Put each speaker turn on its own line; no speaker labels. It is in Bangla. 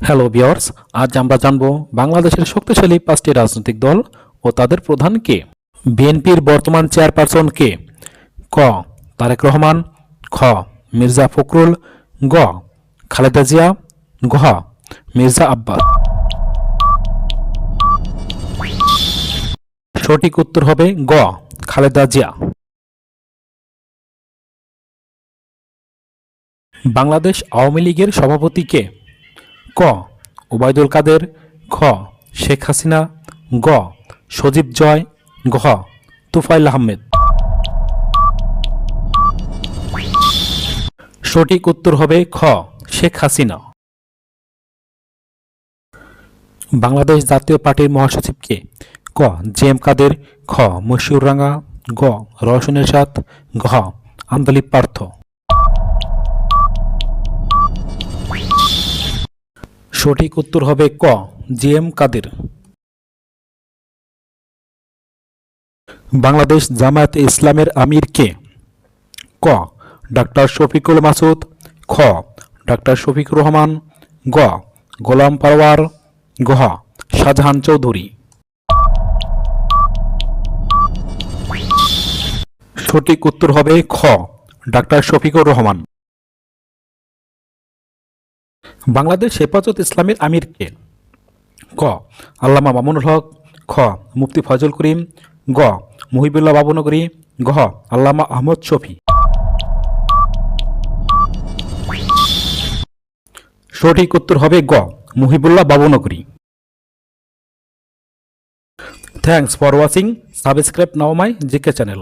হ্যালো ভিউয়ার্স, আজ আমরা জানব বাংলাদেশের শক্তিশালী 5টি রাজনৈতিক দল ও তাদের প্রধান কে। বিএনপির বর্তমান চেয়ারপারসন কে? ক তারেক রহমান, খ মির্জা ফখরুল, গ খালেদা জিয়া, ঘ মির্জা আব্বাস। সঠিক উত্তর হবে গ খালেদা জিয়া। বাংলাদেশ আওয়ামী লীগের সভাপতি কে? ক ওবায়দুল কাদের, খ শেখ হাসিনা, গ সজীব জয়, ঘ তুফাইল আহমেদ। সঠিক উত্তর হবে খ শেখ হাসিনা। বাংলাদেশ জাতীয় পার্টির মহাসচিব কে? ক জে এম কাদের, খ মশিউর রাঙা, গ রওশন এরশাদ, ঘ আন্দোলিব পার্থ। সঠিক উত্তর হবে ক জি এম কাদের। বাংলাদেশ জামায়াতে ইসলামের আমির কে? ক ডাক্তার শফিকুল মাসুদ, খ ডাক্তার শফিকুর রহমান, গ গোলাম পারওয়ার, ঘ শাহজাহান চৌধুরী। সঠিক উত্তর হবে খ ডাক্তার শফিকুর রহমান। বাংলাদেশ হেফাজত ইসলামের আমির কে? ক আল্লামা মামুনুল হক, খ মুফতি ফজল করিম, গ মুহিবুল্লাহ বাবুনগরী, ঘ আল্লামা আহমদ শফি। সঠিক উত্তর হবে গ Muhibullah Babunagari. Thanks for watching. Subscribe now my GK channel.